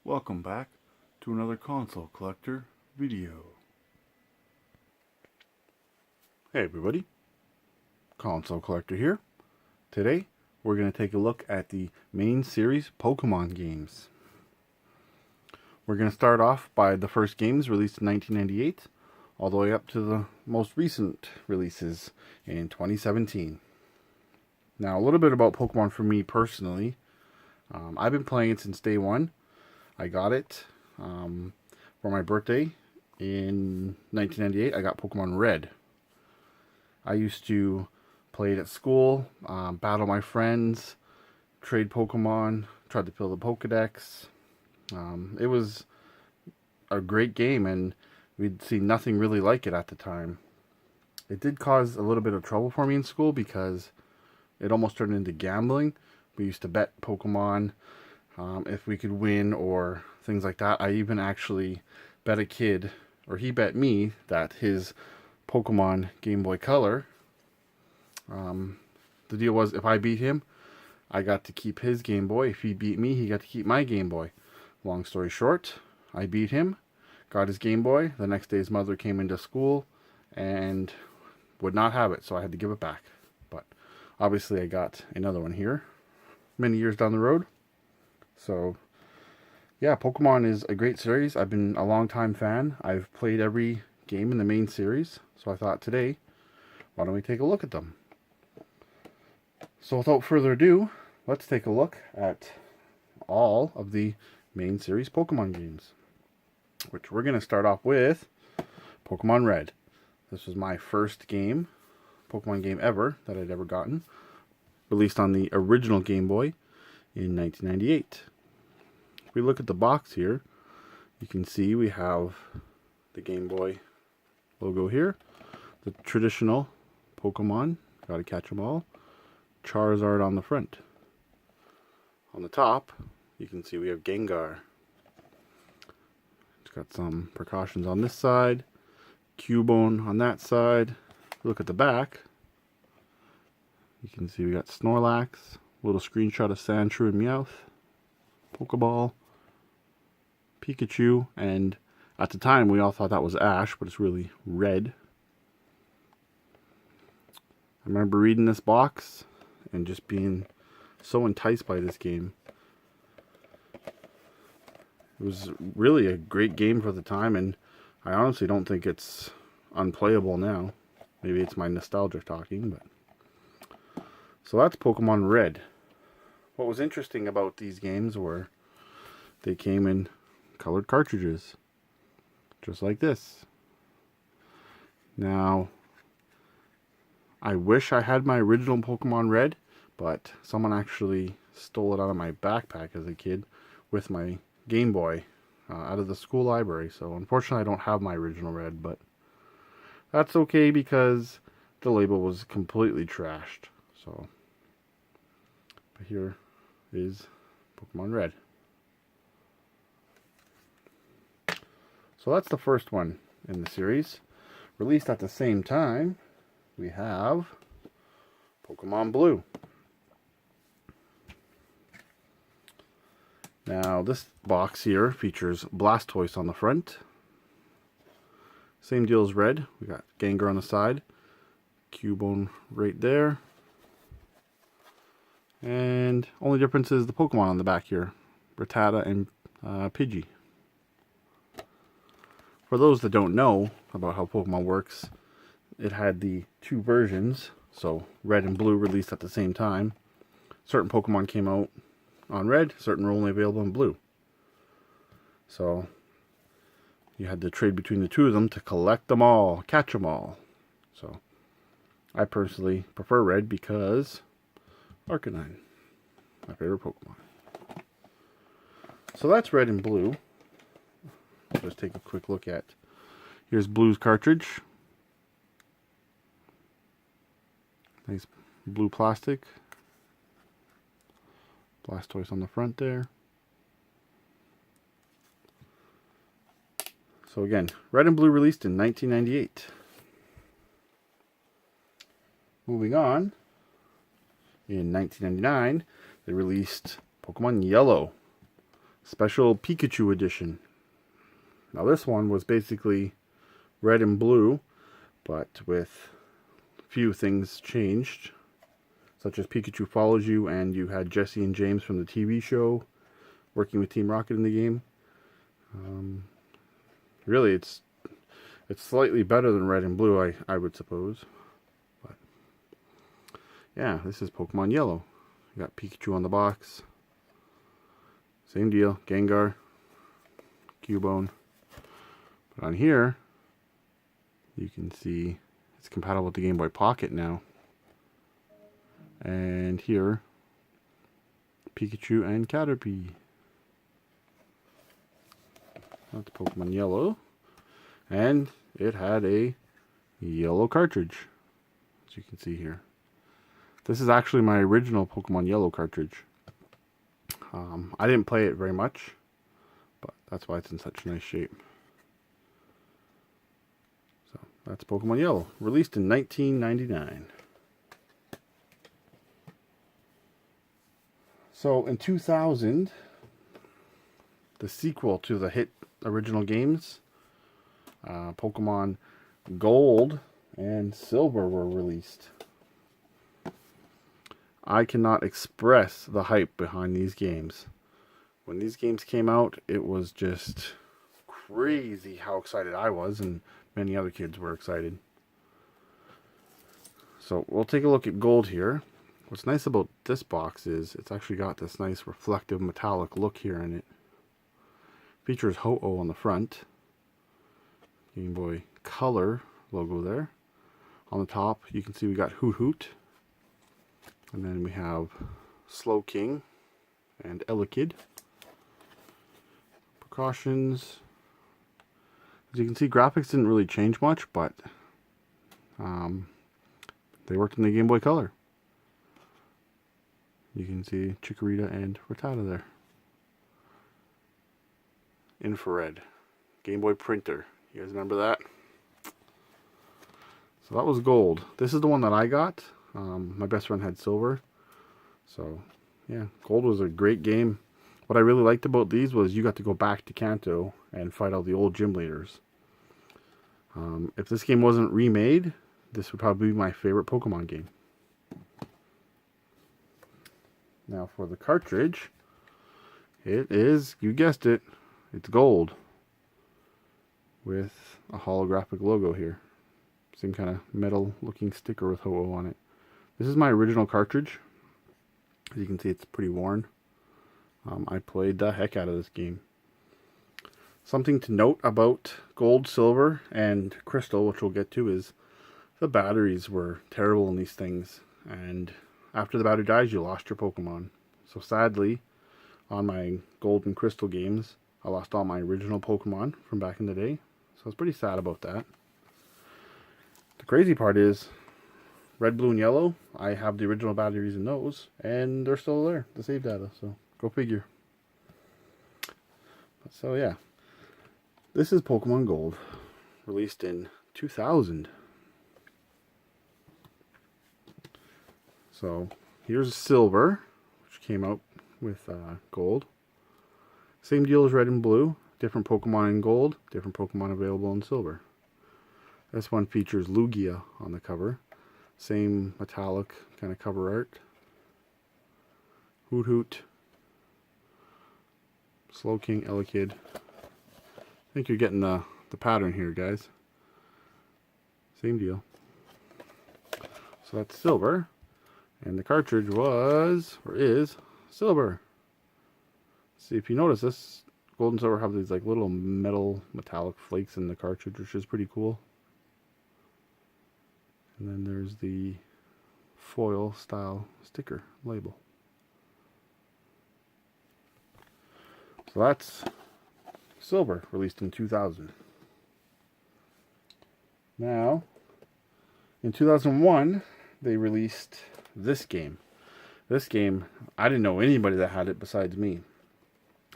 Welcome back to another console collector video. Hey everybody, console collector here. Today we're going to take a look at the main series Pokemon games. We're going to start off by the first games released in 1998 all the way up to the most recent releases in 2017. Now a little bit about Pokemon for me personally. I've been playing it since day one. I got it for my birthday in 1998. I got Pokemon Red. I used to play it at school, battle my friends, trade Pokemon, tried to fill the Pokedex. It was a great game, and we'd seen nothing really like it at the time. It did cause a little bit of trouble for me in school because it almost turned into gambling. We used to bet Pokemon if we could win or things like that. I even actually bet a kid, or he bet me, that his Pokemon Game Boy Color, the deal was if I beat him, I got to keep his Game Boy. If he beat me, he got to keep my Game Boy. Long story short, I beat him, got his Game Boy. The next day his mother came into school and would not have it, so I had to give it back. But obviously I got another one here many years down the road. So, yeah, Pokemon is a great series. I've been a long time fan. I've played every game in the main series. So I thought today, why don't we take a look at them? So without further ado, let's take a look at all of the main series Pokemon games. Which we're going to start off with Pokemon Red. This was my first game, Pokemon game ever, that I'd ever gotten. Released on the original Game Boy in 1998. If we look at the box here, you can see we have the Game Boy logo here, the traditional Pokemon, gotta catch them all, Charizard on the front. On the top, you can see we have Gengar. It's got some precautions on this side, Cubone on that side. Look at the back, you can see we got Snorlax, little screenshot of Sandshrew and Meowth, Pokeball, Pikachu, and at the time we all thought that was Ash, but it's really Red. I remember reading this box and just being so enticed by this game. It was really a great game for the time, and I honestly don't think it's unplayable now. Maybe it's my nostalgia talking, but... So that's Pokemon Red. What was interesting about these games were they came in colored cartridges, just like this. Now, I wish I had my original Pokemon Red, but someone actually stole it out of my backpack as a kid with my Game Boy out of the school library. So unfortunately I don't have my original Red, but that's okay because the label was completely trashed. So, but here is Pokemon Red. So that's the first one in the series. Released at the same time, we have Pokemon Blue. Now this box here features Blastoise on the front. Same deal as Red. We got Gengar on the side, Cubone right there. And only difference is the Pokemon on the back here, Rattata and Pidgey. For those that don't know about how Pokemon works, it had the two versions, so Red and Blue released at the same time. Certain Pokemon came out on Red, certain were only available in Blue. So you had to trade between the two of them to collect them all, catch them all. So I personally prefer Red because Arcanine, my favorite Pokemon. So that's Red and Blue. Let's take a quick look at, here's Blue's cartridge. Nice blue plastic. Blastoise on the front there. So again, Red and Blue released in 1998. Moving on, in 1999, they released Pokemon Yellow. Special Pikachu Edition. Now this one was basically red and blue, but with a few things changed, such as Pikachu follows you, and you had Jesse and James from the TV show working with Team Rocket in the game. Really, it's slightly better than red and blue, I would suppose. But yeah, this is Pokemon Yellow. You got Pikachu on the box. Same deal, Gengar, Cubone. But on here, you can see it's compatible with the Game Boy Pocket now. And here, Pikachu and Caterpie. That's Pokemon Yellow. And it had a yellow cartridge, as you can see here. This is actually my original Pokemon Yellow cartridge. I didn't play it very much, but that's why it's in such nice shape. So that's Pokemon Yellow, released in 1999. So in 2000, the sequel to the hit original games, Pokemon Gold and Silver, were released. I cannot express the hype behind these games. When these games came out, it was just crazy how excited I was, and many other kids were excited. So we'll take a look at Gold here. What's nice about this box is it's actually got this nice reflective metallic look here in it. Features Ho-Oh on the front. Game Boy Color logo there. On the top, you can see we got Hoot Hoot. And then we have Slowking and Elekid. Precautions. As you can see, graphics didn't really change much, but they worked in the Game Boy Color. You can see Chikorita and Rattata there. Infrared. Game Boy printer. You guys remember that? So that was Gold. This is the one that I got. My best friend had Silver. So, yeah, Gold was a great game. What I really liked about these was you got to go back to Kanto and fight all the old gym leaders. If this game wasn't remade, this would probably be my favorite Pokemon game. Now for the cartridge, it is, you guessed it, it's gold with a holographic logo here. Same kind of metal looking sticker with Ho-Oh on it. This is my original cartridge. As you can see, it's pretty worn. I played the heck out of this game. Something to note about Gold, Silver, and Crystal, which we'll get to, is the batteries were terrible in these things. And after the battery dies, you lost your Pokemon. So sadly, on my Gold and Crystal games, I lost all my original Pokemon from back in the day. So I was pretty sad about that. The crazy part is, Red, Blue, and Yellow, I have the original batteries in those, and they're still there, the save data, so go figure. So yeah, this is Pokemon Gold, released in 2000. So here's Silver, which came out with Gold. Same deal as Red and Blue, different Pokemon in Gold, different Pokemon available in Silver. This one features Lugia on the cover. Same metallic kind of cover art. Hoot Hoot. Slowking, Elekid. I think you're getting the pattern here, guys. Same deal. So that's Silver. And the cartridge was, or is, Silver. See, if you notice, this Gold and Silver have these like little metal metallic flakes in the cartridge, which is pretty cool. And then there's the foil style sticker label. So that's Silver, released in 2000. Now, in 2001, they released this game. This game, I didn't know anybody that had it besides me.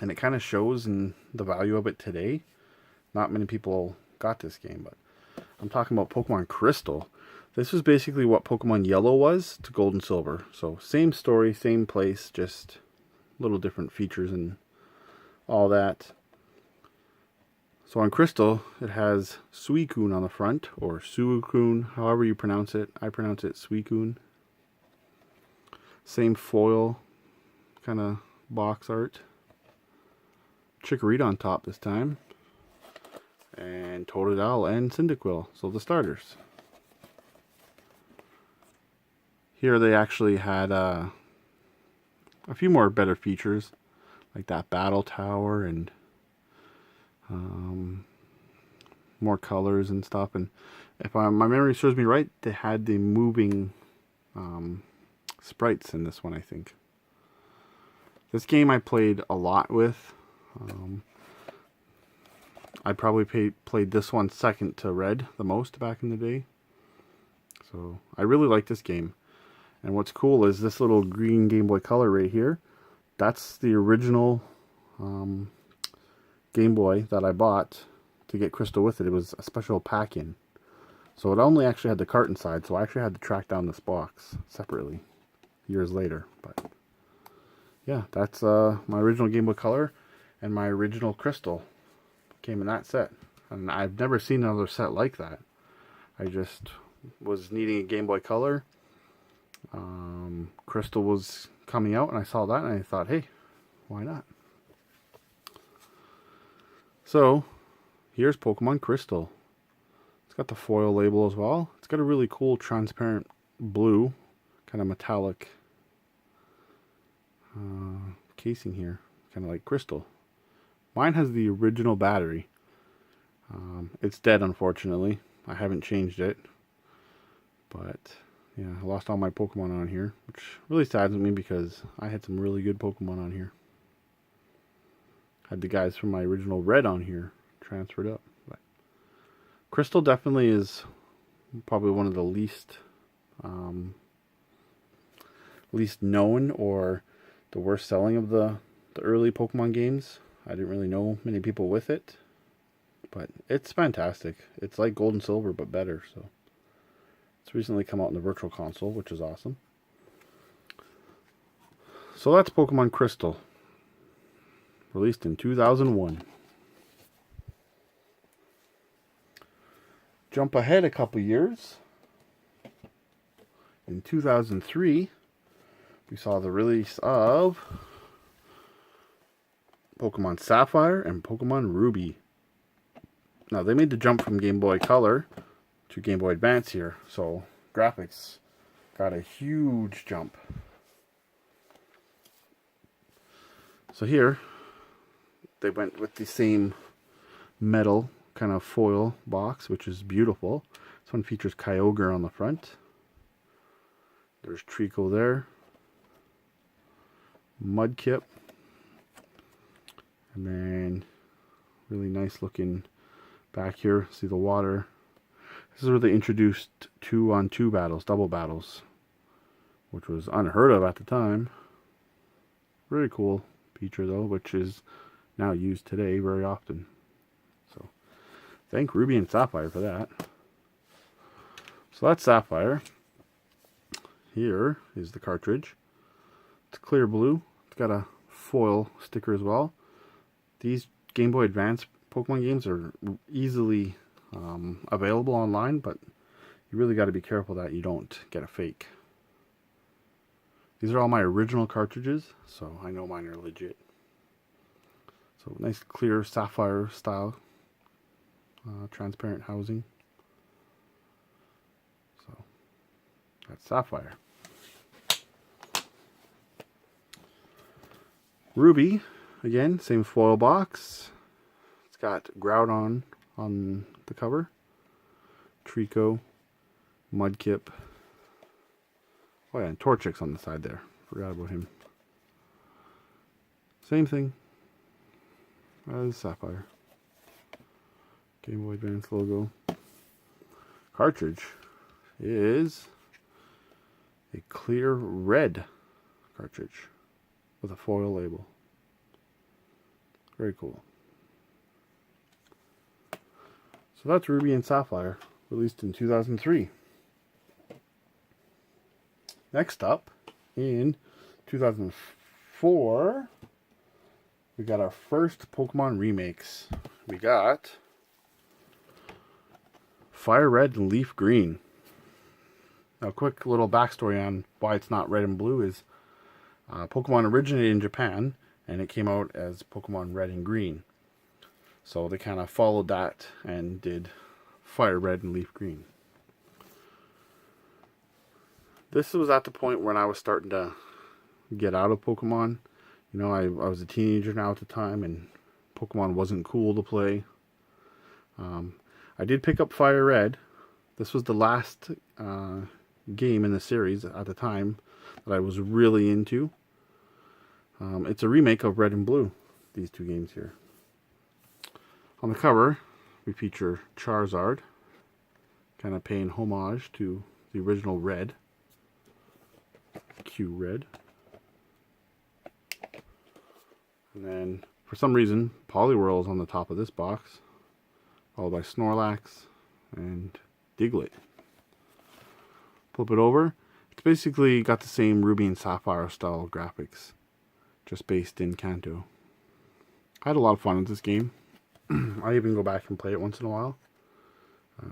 And it kind of shows in the value of it today. Not many people got this game, but I'm talking about Pokemon Crystal. This was basically what Pokemon Yellow was to Gold and Silver. So same story, same place, just little different features and all that. So on Crystal, it has Suicune on the front, or Suicune, however you pronounce it. I pronounce it Suicune. Same foil kind of box art. Chikorita on top this time. And Totodile and Cyndaquil, so the starters. Here they actually had a few more better features, like that battle tower and more colors and stuff. And if my memory serves me right, they had the moving sprites in this one, I think. This game I played a lot with. I probably played this one second to Red the most back in the day. So I really like this game. And what's cool is this little green Game Boy Color right here. That's the original Game Boy that I bought to get Crystal with it. It was a special pack-in. So it only actually had the cart inside, so I actually had to track down this box separately years later. But yeah, that's my original Game Boy Color and my original Crystal came in that set. And I've never seen another set like that. I just was needing a Game Boy Color. Crystal was coming out and I saw that and I thought, hey, why not? So here's Pokemon Crystal. It's got the foil label as well. It's got a really cool transparent blue, kind of metallic casing here, kind of like Crystal. Mine has the original battery. It's dead, unfortunately. I haven't changed it. But yeah, I lost all my Pokemon on here, which really saddens me because I had some really good Pokemon on here. Had the guys from my original Red on here transferred up. But Crystal definitely is probably one of the least known or the worst selling of the early Pokemon games. I didn't really know many people with it, but it's fantastic. It's like Gold and Silver, but better. So it's recently come out in the Virtual Console, which is awesome. So that's Pokemon Crystal, released in 2001. Jump ahead a couple years. In 2003, we saw the release of Pokemon Sapphire and Pokemon Ruby. Now, they made the jump from Game Boy Color to Game Boy Advance here, so graphics got a huge jump. So here, they went with the same metal kind of foil box, which is beautiful. This one features Kyogre on the front. There's Treecko there. Mudkip. And then really nice looking back here. See the water. This is where they introduced 2-on-2 battles, double battles, which was unheard of at the time. Very cool feature though, which is now used today very often. So thank Ruby and Sapphire for that. So that's Sapphire. Here is the cartridge. It's clear blue. It's got a foil sticker as well. These Game Boy Advance Pokemon games are easily available online, but you really got to be careful that you don't get a fake. These are all my original cartridges, so I know mine are legit. So nice clear sapphire style transparent housing. So that's Sapphire. Ruby, again, same foil box. It's got Groudon on the cover. Treecko, Mudkip. Oh yeah, and Torchic on the side there. Forgot about him. Same thing as Sapphire. Game Boy Advance logo. Cartridge is a clear red cartridge with a foil label. Very cool. So that's Ruby and Sapphire, released in 2003. Next up, in 2004, we got our first Pokemon remakes. We got Fire Red and Leaf Green. Now, a quick little backstory on why it's not red and blue is Pokemon originated in Japan, and it came out as Pokemon Red and Green. So they kind of followed that and did Fire Red and Leaf Green. This was at the point when I was starting to get out of Pokemon. You know, I was a teenager now at the time, and Pokemon wasn't cool to play. I did pick up Fire Red. This was the last game in the series at the time that I was really into. It's a remake of Red and Blue, these two games here. On the cover, we feature Charizard, kind of paying homage to the original Red, Q Red. And then, for some reason, Poliwhirl is on the top of this box, followed by Snorlax and Diglett. Flip it over. It's basically got the same Ruby and Sapphire style graphics, just based in Kanto. I had a lot of fun with this game. I even go back and play it once in a while.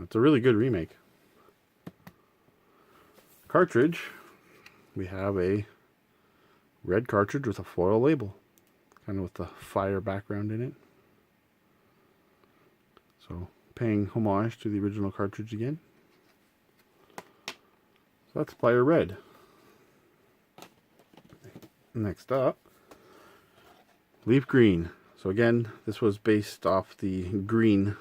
It's a really good remake. Cartridge. We have a red cartridge with a foil label, kind of with the fire background in it. So, paying homage to the original cartridge again. So that's Fire Red. Next up, Leaf Green. So again, this was based off the green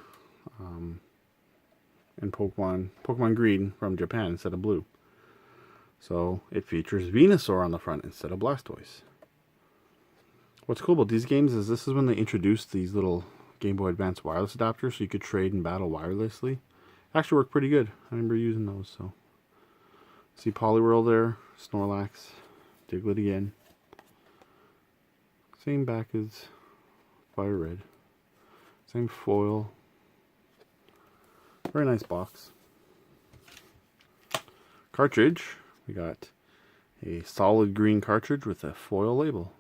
in Pokemon Green from Japan instead of blue. So it features Venusaur on the front instead of Blastoise. What's cool about these games is this is when they introduced these little Game Boy Advance wireless adapters so you could trade and battle wirelessly. Actually worked pretty good. I remember using those. So see Poliwhirl there, Snorlax, Diglett again. Same back as Fire Red. Same foil. Very nice box. Cartridge. We got a solid green cartridge with a foil label.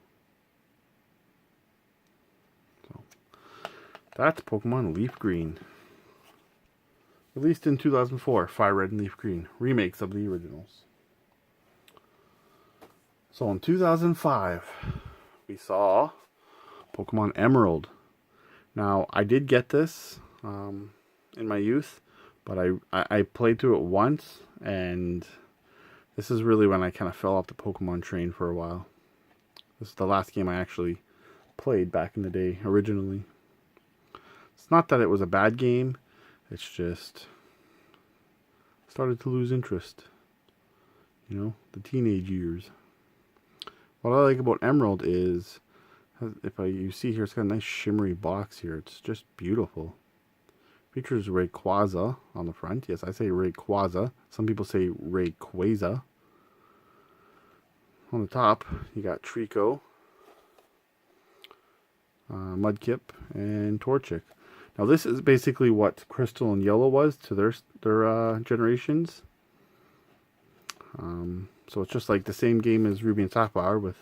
So that's Pokemon Leaf Green. Released in 2004, Fire Red and Leaf Green. Remakes of the originals. So in 2005, we saw Pokemon Emerald. Now, I did get this in my youth, but I played through it once, and this is really when I kind of fell off the Pokemon train for a while. This is the last game I actually played back in the day, originally. It's not that it was a bad game, it's just started to lose interest. You know, the teenage years. What I like about Emerald is, you see here, it's got a nice shimmery box here. It's just beautiful. Features Rayquaza on the front. Yes, I say Rayquaza. Some people say Rayquaza. On the top, you got Trico, Mudkip, and Torchic. Now this is basically what Crystal and Yellow was to their generations. So it's just like the same game as Ruby and Sapphire with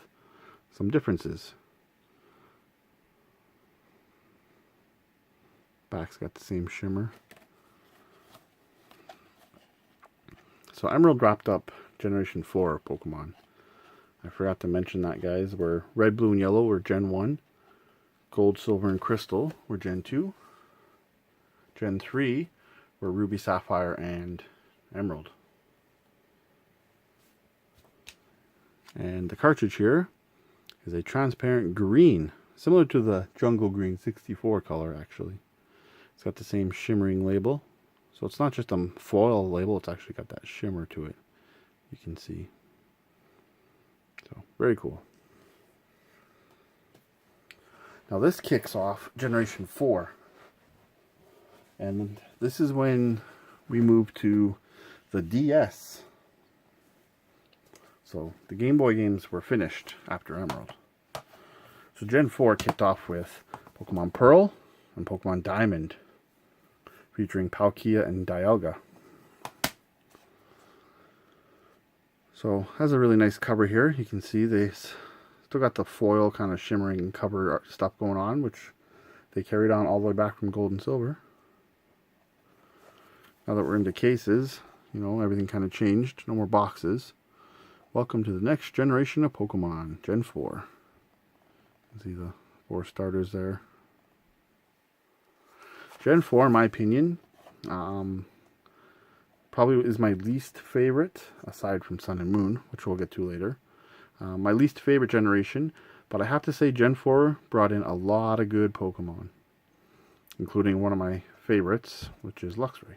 some differences. Back's got the same shimmer. So Emerald wrapped up Generation 4 of Pokemon. I forgot to mention that, guys, where Red, Blue, and Yellow were Gen 1. Gold, Silver, and Crystal were Gen 2. Gen 3 were Ruby, Sapphire, and Emerald. And the cartridge here is a transparent green, similar to the Jungle Green 64 color, actually. It's got the same shimmering label. So it's not just a foil label, it's actually got that shimmer to it. You can see. So, very cool. Now this kicks off Generation 4. And this is when we move to the DS. So the Game Boy games were finished after Emerald. So Gen 4 kicked off with Pokemon Pearl and Pokemon Diamond, featuring Palkia and Dialga. So has a really nice cover here. You can see they Still got the foil kind of shimmering cover stuff going on, which they carried on all the way back from Gold and Silver. Now that we're into cases, you know, everything kind of changed. No more boxes. Welcome to the next generation of Pokemon, Gen 4. You can see the 4 starters there. Gen 4, in my opinion, probably is my least favorite, aside from Sun and Moon, which we'll get to later. My least favorite generation, but I have to say Gen 4 brought in a lot of good Pokemon, including one of my favorites, which is Luxray.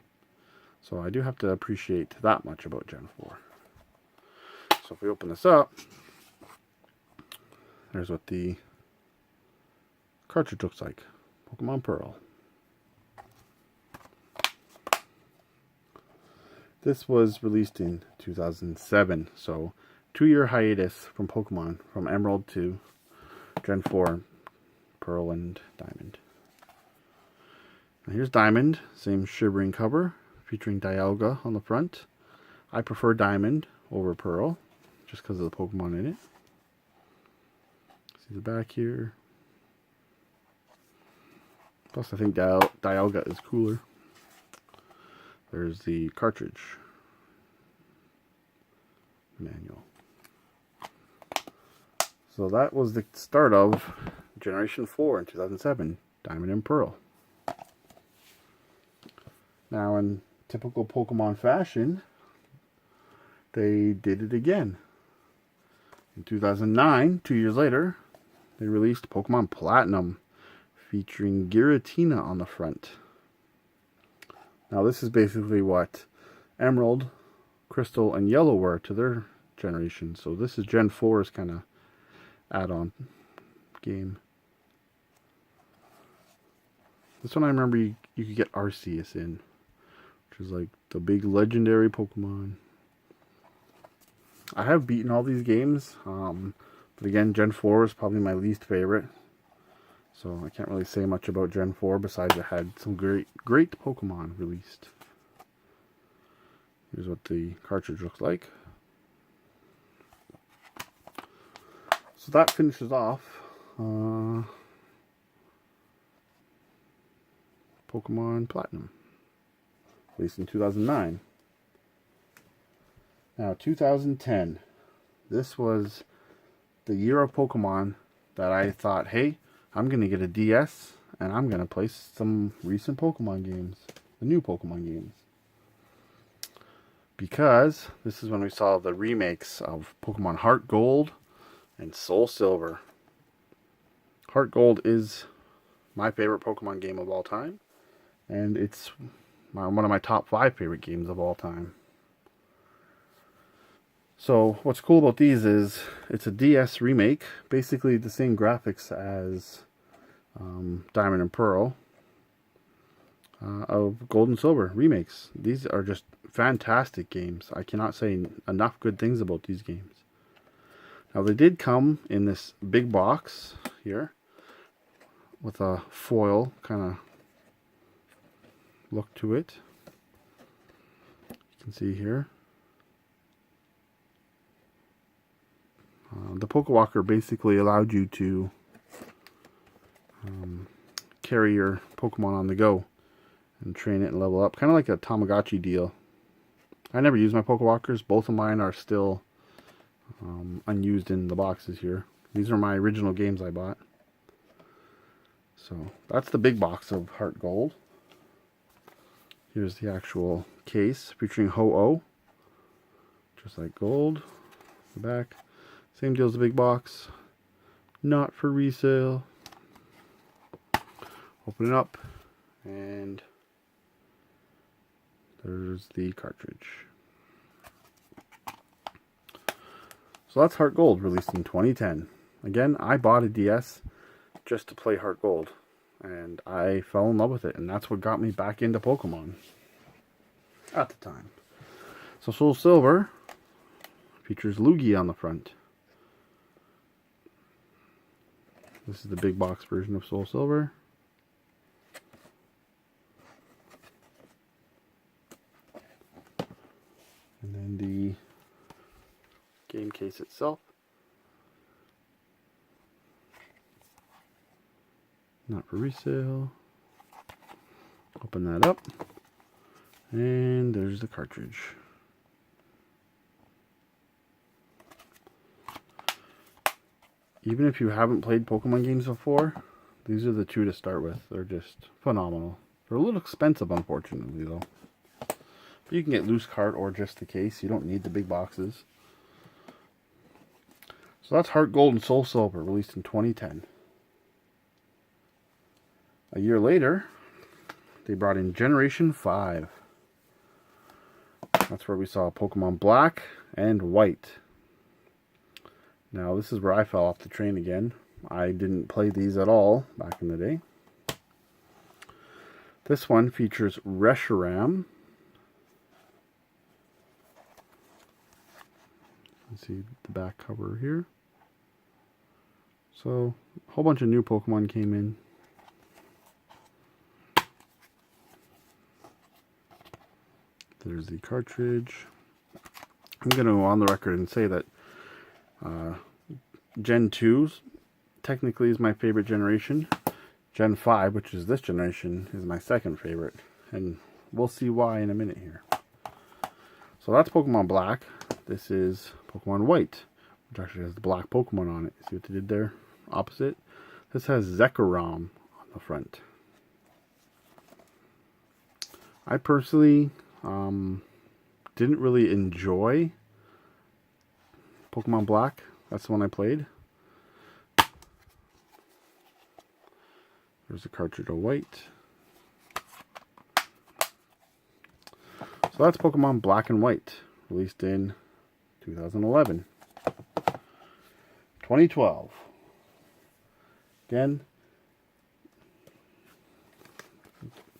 So I do have to appreciate that much about Gen 4. So if we open this up, there's what the cartridge looks like. Pokemon Pearl. This was released in 2007, so 2-year hiatus from Pokemon, from Emerald to Gen 4, Pearl and Diamond. And here's Diamond, same shivering cover, featuring Dialga on the front. I prefer Diamond over Pearl, just because of the Pokemon in it. See the back here. Plus I think Dialga is cooler. There's the cartridge manual. So that was the start of Generation 4 in 2007, Diamond and Pearl. Now in typical Pokemon fashion, they did it again. In 2009, 2 years later, they released Pokemon Platinum, featuring Giratina on the front. Now this is basically what Emerald, Crystal, and Yellow were to their generation. So this is Gen 4's kind of add-on game. This one I remember you could get Arceus in, which is like the big legendary Pokemon. I have beaten all these games, but again, Gen 4 is probably my least favorite. So I can't really say much about Gen 4 besides it had some great Pokemon released. Here's what the cartridge looks like. So that finishes off Pokemon Platinum, released in 2009. Now 2010, this was the year of Pokemon that I thought, hey, I'm going to get a DS, and I'm going to play some recent Pokemon games. The new Pokemon games. Because this is when we saw the remakes of Pokemon Heart Gold and Soul Silver. Heart Gold is my favorite Pokemon game of all time. And it's one of my top 5 favorite games of all time. So what's cool about these is it's a DS remake, basically the same graphics as Diamond and Pearl of Gold and Silver remakes. These are just fantastic games. I cannot say enough good things about these games. Now they did come in this big box here with a foil kind of look to it. You can see here. The Pokewalker basically allowed you to carry your Pokemon on the go and train it and level up. Kind of like a Tamagotchi deal. I never use my Pokewalkers. Both of mine are still unused in the boxes here. These are my original games I bought. So that's the big box of Heart Gold. Here's the actual case featuring Ho-Oh. Just like Gold. The back. Same deal as the big box. Not for resale. Open it up. And there's the cartridge. So that's Heart Gold, released in 2010. Again, I bought a DS just to play Heart Gold. And I fell in love with it. And that's what got me back into Pokemon at the time. So Soul Silver features Lugia on the front. This is the big box version of Soul Silver. And then the game case itself. Not for resale. Open that up. And there's the cartridge. Even if you haven't played Pokemon games before, these are the two to start with. They're just phenomenal. They're a little expensive, unfortunately, though. But you can get loose cart or just the case. You don't need the big boxes. So that's Heart Gold and Soul Silver, released in 2010. A year later, they brought in Generation 5. That's where we saw Pokemon Black and White. Now, this is where I fell off the train again. I didn't play these at all back in the day. This one features Reshiram. Let's see the back cover here. So, a whole bunch of new Pokemon came in. There's the cartridge. I'm going to go on the record and say that Gen 2 technically is my favorite generation. Gen 5, which is this generation, is my second favorite. And we'll see why in a minute here. So that's Pokemon Black. This is Pokemon White, which actually has the black Pokemon on it. See what they did there? Opposite. This has Zekrom on the front. I personally didn't really enjoy Pokemon Black. That's the one I played. There's a cartridge of White. So that's Pokemon Black and White, released in 2011. 2012. Again,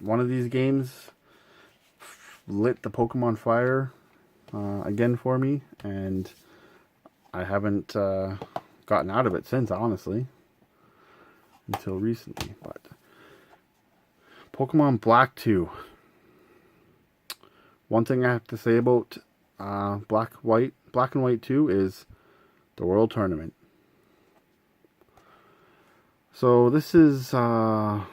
one of these games lit the Pokemon fire again for me, and I haven't gotten out of it since, honestly, until recently. But Pokemon Black 2. One thing I have to say about Black and White 2 is the World Tournament. So this is I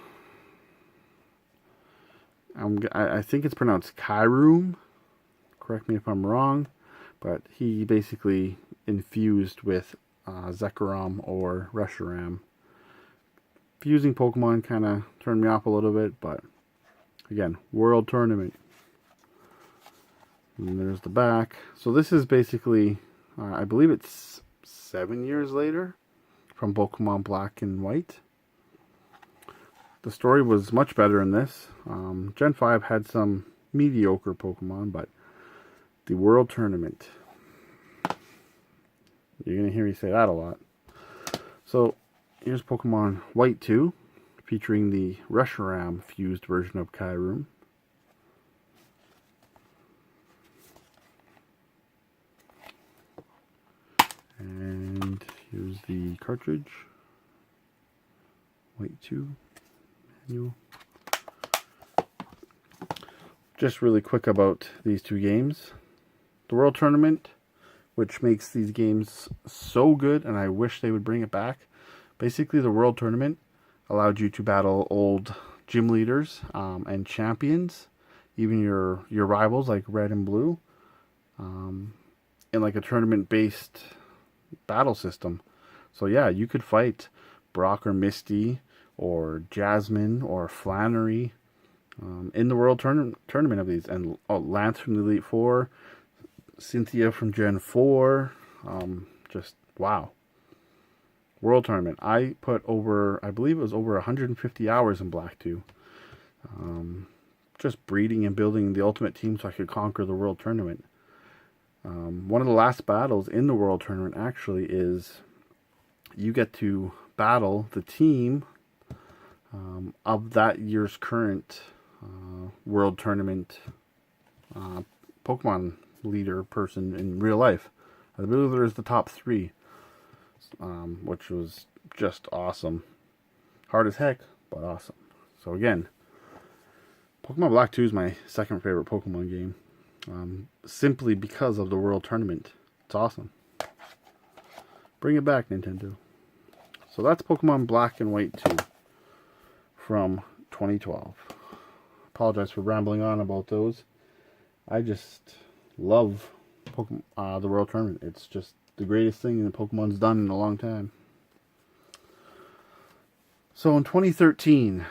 think it's pronounced Kyurem. Correct me if I'm wrong, but he basically infused with Zekrom or Reshiram. Fusing Pokemon kind of turned me off a little bit, but again, World Tournament. And there's the back. So this is basically, I believe it's 7 years later from Pokemon Black and White. The story was much better in this. Gen 5 had some mediocre Pokemon, but the World Tournament. You're going to hear me say that a lot. So, here's Pokemon White 2, featuring the Reshiram fused version of Kyurem. And here's the cartridge. White 2 manual. Just really quick about these two games. The World Tournament, which makes these games so good, and I wish they would bring it back. Basically, the World Tournament allowed you to battle old gym leaders and champions, even your rivals like Red and Blue, in like a tournament-based battle system. So yeah, you could fight Brock or Misty or Jasmine or Flannery in the World Tournament of these, and Lance from the Elite Four, Cynthia from Gen 4, just wow. World Tournament. I put over, I believe it was over 150 hours in Black 2. Just breeding and building the ultimate team so I could conquer the World Tournament. One of the last battles in the World Tournament actually is you get to battle the team of that year's current World Tournament Pokemon leader person in real life. I believe there's the top 3, which was just awesome. Hard as heck, but awesome. So again, Pokemon Black 2 is my second favorite Pokemon game. Simply because of the World Tournament. It's awesome. Bring it back, Nintendo. So that's Pokemon Black and White 2. from 2012. Apologize for rambling on about those. I just love Pokemon, the World Tournament. It's just the greatest thing that Pokemon's done in a long time. So in 2013,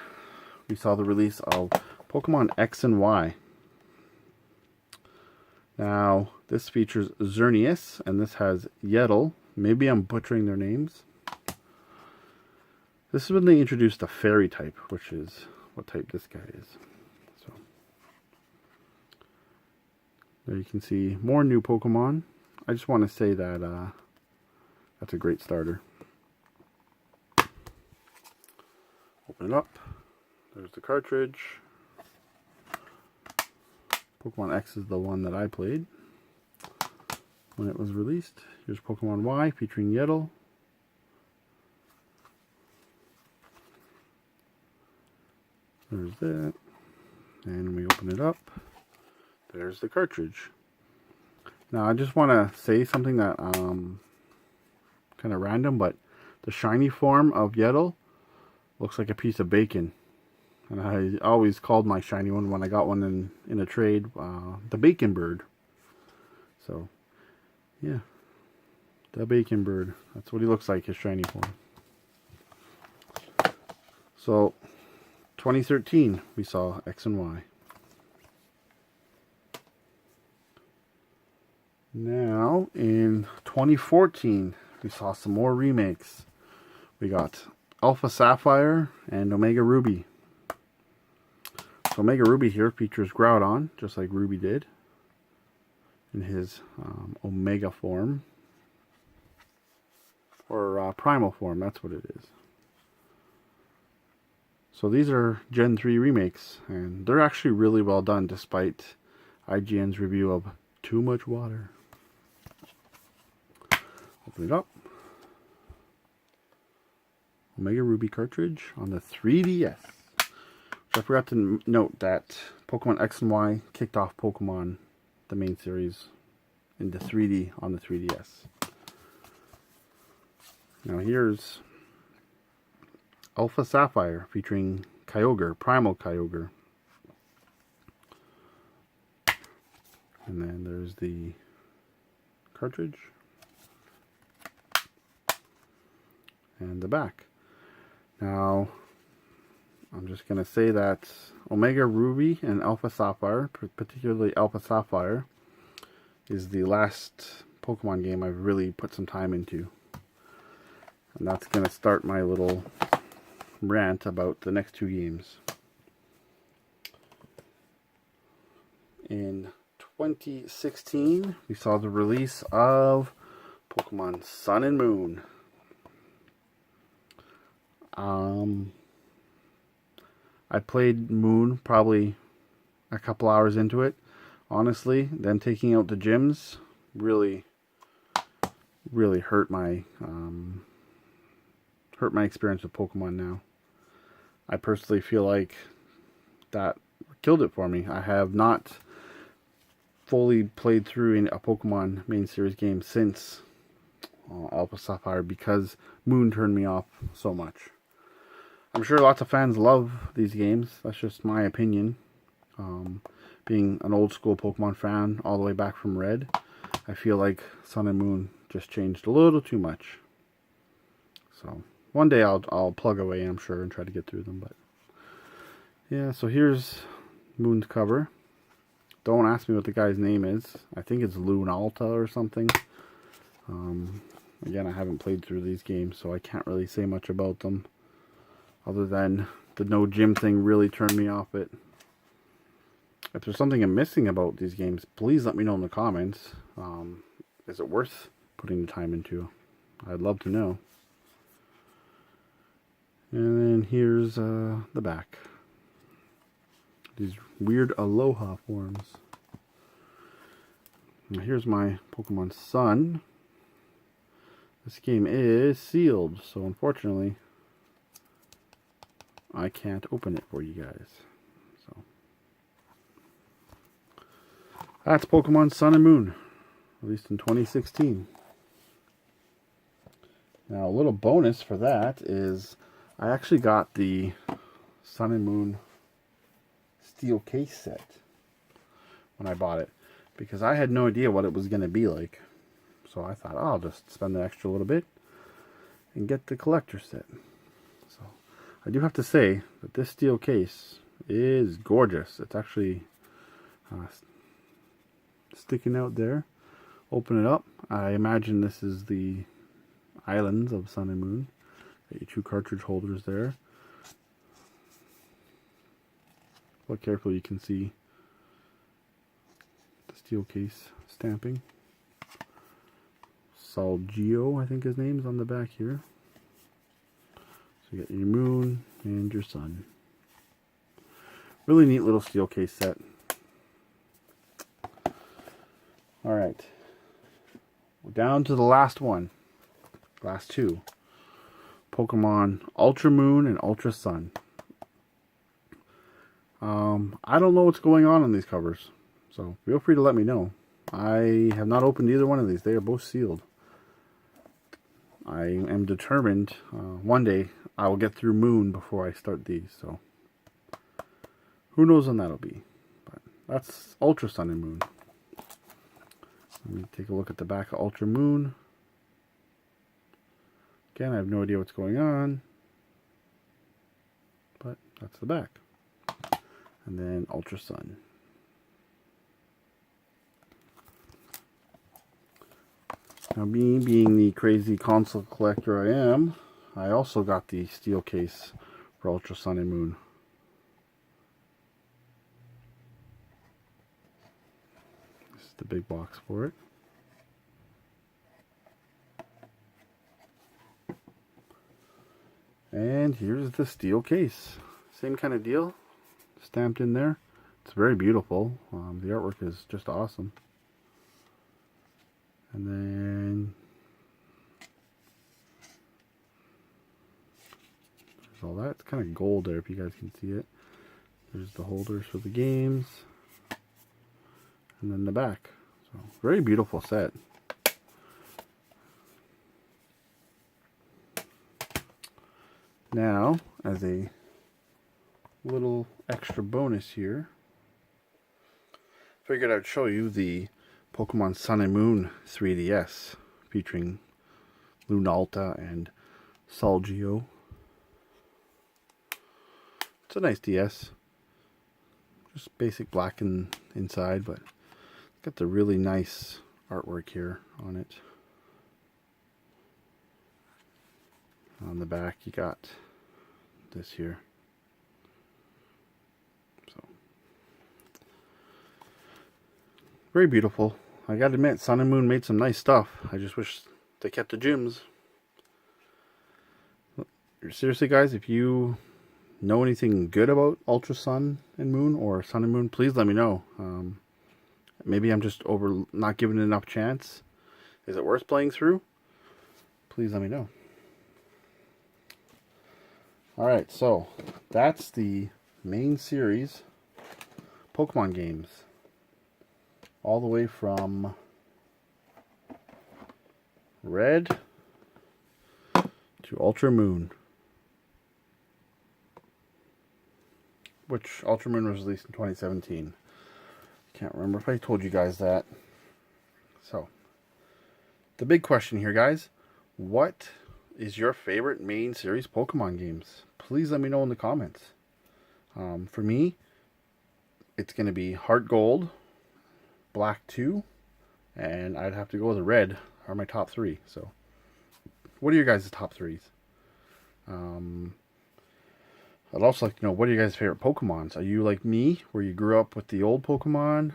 we saw the release of Pokemon X and Y. Now, this features Xerneas, and this has Yettle. Maybe I'm butchering their names. This is when they introduced the Fairy type, which is what type this guy is. So, there you can see more new Pokemon. I just want to say that that's a great starter. Open it up. There's the cartridge. Pokemon X is the one that I played when it was released. Here's Pokemon Y featuring Yettle. There's that. And we open it up. There's the cartridge. Now I just want to say something that kind of random, but the shiny form of Yettle looks like a piece of bacon. And I always called my shiny one when I got one in a trade, the Bacon Bird. So, yeah. The Bacon Bird. That's what he looks like, his shiny form. So, 2013, we saw X and Y. Now, in 2014, we saw some more remakes. We got Alpha Sapphire and Omega Ruby. So Omega Ruby here features Groudon, just like Ruby did, in his Omega form. Or Primal form, that's what it is. So these are Gen 3 remakes, and they're actually really well done, despite IGN's review of too much water. Open it up. Omega Ruby cartridge on the 3DS. I forgot to note that Pokemon X and Y kicked off Pokemon, the main series, into 3D on the 3DS. Now here's Alpha Sapphire featuring Kyogre, Primal Kyogre. And then there's the cartridge. And the back. Now, I'm just going to say that Omega Ruby and Alpha Sapphire, particularly Alpha Sapphire, is the last Pokemon game I've really put some time into. And that's going to start my little rant about the next two games. In 2016, we saw the release of Pokemon Sun and Moon. I played Moon probably a couple hours into it. Honestly, then taking out the gyms really hurt my experience with Pokemon now. I personally feel like that killed it for me. I have not fully played through a Pokemon main series game since Alpha Sapphire because Moon turned me off so much. I'm sure lots of fans love these games. That's just my opinion. Being an old school Pokemon fan all the way back from Red, I feel like Sun and Moon just changed a little too much. So one day I'll plug away, I'm sure, and try to get through them. But yeah, so here's Moon's cover. Don't ask me what the guy's name is. I think it's Lunalta or something. Again, I haven't played through these games, so I can't really say much about them. Other than the no gym thing really turned me off it. If there's something I'm missing about these games, please let me know in the comments. Is it worth putting the time into? I'd love to know. And then here's the back. These weird Aloha forms. Now here's my Pokemon Sun. This game is sealed, so unfortunately I can't open it for you guys. So that's Pokemon Sun and Moon, released in 2016. Now a little bonus for that is I actually got the Sun and Moon steel case set when I bought it, because I had no idea what it was going to be like. So I thought, oh, I'll just spend the extra little bit and get the collector set. So I do have to say that this steel case is gorgeous. It's actually sticking out there. Open it up. I imagine this is the islands of Sun and Moon. Got your 2 cartridge holders there. Look carefully, you can see the steel case stamping. Solgio, I think his name is on the back here. So you got your moon and your sun. Really neat little steel case set. Alright. We're down to the last one. Last 2. Pokemon Ultra Moon and Ultra Sun. I don't know what's going on these covers, so feel free to let me know. I have not opened either one of these. They are both sealed. I am determined one day I will get through Moon before I start these, so who knows when that'll be. But that's Ultra Sun and Moon. Let me take a look at the back of Ultra Moon. Again, I have no idea what's going on, but that's the back. And then Ultra Sun. Now, me being the crazy console collector I am, I also got the steel case for Ultra Sun and Moon. This is the big box for it. And here's the steel case. Same kind of deal. Stamped in there. It's very beautiful. The artwork is just awesome. And then there's all that. It's kind of gold there if you guys can see it. There's the holders for the games. And then the back. So very beautiful set. Now, as a little extra bonus here, figured I'd show you the Pokemon Sun and Moon 3DS featuring Lunalta and Solgio. It's a nice DS. Just basic black inside, but it's got the really nice artwork here on it. On the back you got this here. So very beautiful. I gotta admit, Sun and Moon made some nice stuff. I just wish they kept the gyms. Seriously guys, if you know anything good about Ultra Sun and Moon or Sun and Moon, please let me know. Maybe I'm just not giving it enough chance. Is it worth playing through? Please let me know. Alright, so that's the main series Pokemon games. All the way from Red to Ultra Moon. Which Ultra Moon was released in 2017. Can't remember if I told you guys that. So, the big question here, guys. What is your favorite main series Pokemon games? Please let me know in the comments. For me, it's going to be Heart Gold, Black 2, and I'd have to go with Red are my top 3. So, what are your guys' top 3s? I'd also like to know, what are your guys' favorite Pokemons? Are you like me, where you grew up with the old Pokemon?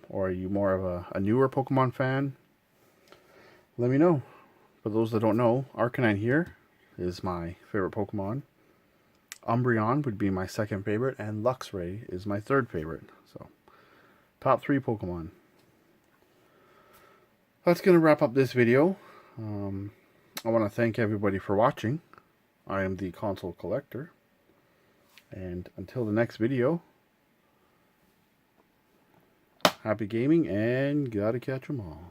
Or are you more of a newer Pokemon fan? Let me know. For those that don't know, Arcanine here is my favorite Pokemon. Umbreon would be my second favorite, and Luxray is my third favorite. So, top 3 Pokemon. That's going to wrap up this video. I want to thank everybody for watching. I am the Console Collector. And until the next video, happy gaming and gotta catch 'em all.